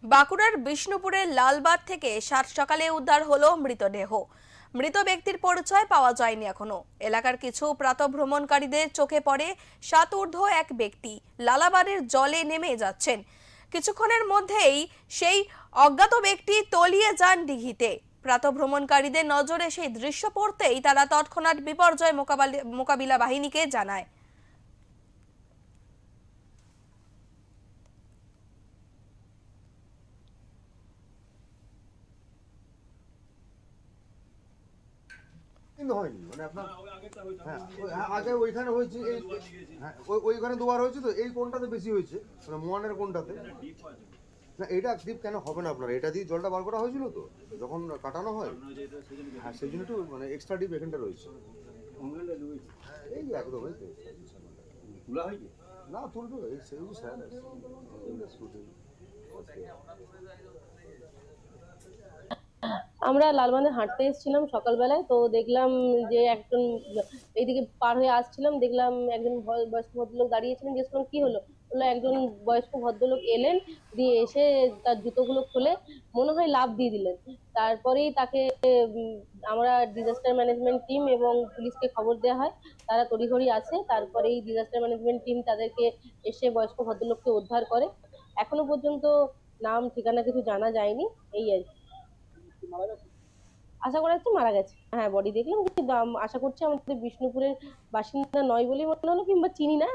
বাঁকুড়ার বিষ্ণুপুরের লালবাগ থেকে সাত সকালে উদ্ধার হলো মৃতদেহ। মৃত ব্যক্তির পরিচয় পাওয়া যায়নি এখনো। এলাকার কিছু প্রাতঃভ্রমণকারীদের চোখে পড়ে সাত ঊর্ধ্ব এক ব্যক্তি লালাবাড়ির জলে নেমে যাচ্ছেন। কিছুক্ষণের মধ্যেই সেই অজ্ঞাত ব্যক্তি তলিয়ে যান দিঘিতে। প্রাতঃভ্রমণকারীদের নজরে সেই দৃশ্য পড়তেই তারা তৎক্ষণাৎ বিপর্যয় মোকাবিলা বাহিনীকে জানায়। কিন্তু হয়নি মানে আপনার আগে ওইখানে হয়েছে ওইখানে দুবার হয়েছে তো এই কোনটাতে বেশি হয়েছে মানে মোয়ানের কোনটাতে না এটা ডিপ কেন হবে না আপনার এটা দিয়ে জলটা বার করা হয়েছিল তো যখন কাটানো হয় হ্যাঁ সেই জন্য একটু মানে এক্সট্রা ডিপ এখানটা রয়েছে এই একদম না তুলবে এই সেই স্যার আমরা লালবাঁধে হাঁটতে এসেছিলাম সকালবেলায়, তো দেখলাম যে একজন এইদিকে পার হয়ে আসছিলাম, দেখলাম একজন বয়স্ক ভদ্রলোক দাঁড়িয়েছিলেন। জিজ্ঞেস করলাম কি হলো, বললো একজন বয়স্ক ভদ্রলোক এলেন, দিয়ে এসে তার জুতোগুলো খুলে মনে হয় লাফ দিয়ে দিলেন। তারপরেই তাকে আমরা ডিজাস্টার ম্যানেজমেন্ট টিম এবং পুলিশকে খবর দেওয়া হয়, তারা তড়িঘড়ি আসে। তারপরেই ডিজাস্টার ম্যানেজমেন্ট টিম তাদেরকে এসে বয়স্ক ভদ্রলোককে উদ্ধার করে। এখনো পর্যন্ত নাম ঠিকানা কিছু জানা যায়নি, এই আর কি। আশা করা যাচ্ছে মারা গেছে। হ্যাঁ, বডি দেখলাম, কিন্তু আশা করছি আমাদের বিষ্ণুপুরের বাসিন্দা নয় বলেই মনে হলো, কিংবা চিনি না,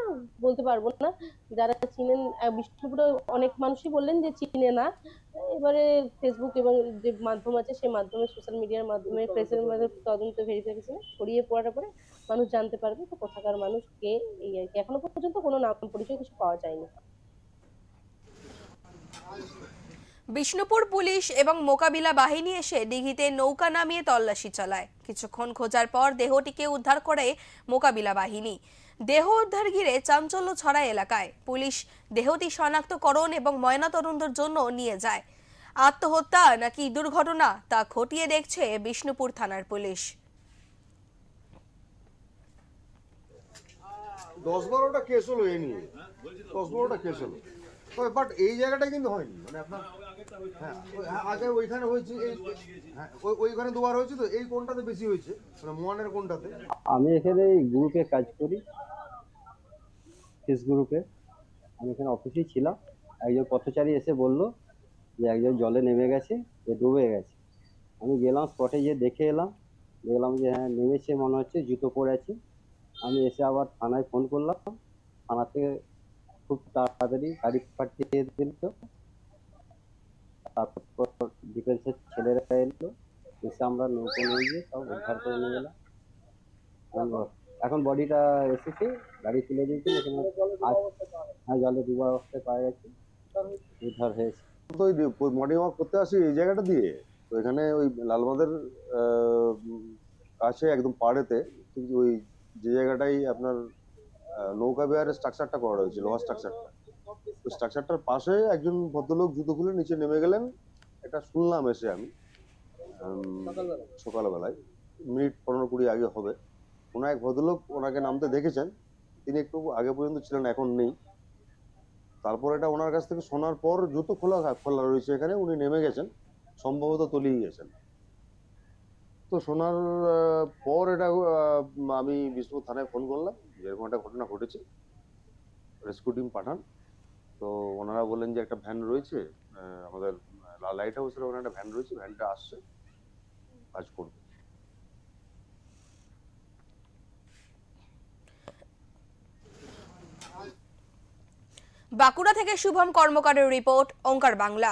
বলতে পারবো না। যারা চিনেন বিষ্ণুপুরে অনেক মানুষই বললেন যে চিনে না। এবারে ফেসবুক এবং যে মাধ্যম আছে সেই মাধ্যমে, সোশ্যাল মিডিয়ার মাধ্যমে, প্রেসের মাধ্যমে তদন্ত ভেরিফিকেশনে ছড়িয়ে পড়ার পরে মানুষ জানতে পারবে তো কোথাকার মানুষ কে, এই আর কি। এখনো পর্যন্ত কোনো নাম পরিচয় কিছু পাওয়া যায়নি। বিষ্ণুপুর পুলিশ এবং মোকাবিলা বাহিনী এসে দিঘিতে নৌকা নামিয়ে তল্লাশি চালায়। কিছুক্ষণ খোঁজার পর দেহটিকে উদ্ধার করে মোকাবিলা বাহিনী। দেহ উদ্ধার ঘিরে চাঞ্চল্য ছড়ায় এলাকায়। পুলিশ দেহটি শনাক্তকরণ এবং ময়নাতদন্তের জন্য নিয়ে যায়। আত্মহত্যা নাকি দুর্ঘটনা তা খতিয়ে দেখছে বিষ্ণুপুর থানার পুলিশ। 10-12টা কেস হলো এ নিয়ে, 10-12টা কেস হলো, বাট এই জায়গাটা কিন্তু হয়নি মানে আপনার আগে ওইখানে হয়েছে ওইখানে দুবার হয়েছে তো এই কোনটাতে বেশি হয়েছে মানে মোয়ানের কোনটাতে। আমি এখানে গ্রুপে কাজ করি, ফেস গ্রুপে। আমি এখানে অফিসেই ছিলাম। একজন পথচারী এসে বললো যে একজন জলে নেমে গেছে, যে ডুবে গেছে। আমি গেলাম, স্পটে গিয়ে দেখে এলাম, দেখলাম যে হ্যাঁ নেমেছে, মনে হচ্ছে জুতো পরে আছে। আমি এসে আবার থানায় ফোন করলাম, থানা থেকে খুব তাড়াতাড়ি গাড়ি পাঠিয়ে দিল। তারপর ডিফেন্সের ছেলেরা এলো, এসে আমরা নৌকো নিয়ে গিয়ে সব উদ্ধার করে নিয়ে গেলাম। এখন বডিটা এসেছে, গাড়ি তুলে দিয়েছে। হ্যাঁ, জলে ডুবা অবস্থায় পাওয়া গেছে, উদ্ধার হয়েছে। তো ওই মর্নিং ওয়াক করতে আসি এই জায়গাটা দিয়ে, তো এখানে ওই লালবাঁধের কাছে একদম পাড়েতে কিন্তু ওই যে জায়গাটাই আপনার নৌকা বিহারের স্ট্রাকচারটা করা রয়েছে, লোহার স্ট্রাকচারটা, ওই স্ট্রাকচারটার পাশে একজন ভদ্রলোক জুতো খুলে নিচে নেমে গেলেন। এটা শুনলাম এসে আমি সকালবেলায়, মিনিট 15-20 আগে হবে। কোনো এক ভদ্রলোক ওনাকে নামতে দেখেছেন, তিনি একটু আগে পর্যন্ত ছিলেন, এখন নেই। তারপর এটা ওনার কাছ থেকে শোনার পর জুতো খোলা রয়েছে এখানে, উনি নেমে গেছেন, সম্ভবত তলিয়ে গেছেন। তো শোনার পর এটা আমি বিষ্ণুপুর থানায় ফোন করলাম, যেরকম একটা ঘটনা ঘটেছে, রেস্কিউ টিম পাঠান। তো ওনারা বললেন যে একটা ভ্যান রয়েছে, আমাদের লাইট হাউসের ওখানে একটা ভ্যান রয়েছে, ভ্যানটা আসছে, কাজ করবে। বাঁকুড়া থেকে শুভম কর্মকারের রিপোর্ট, ওঙ্কার বাংলা।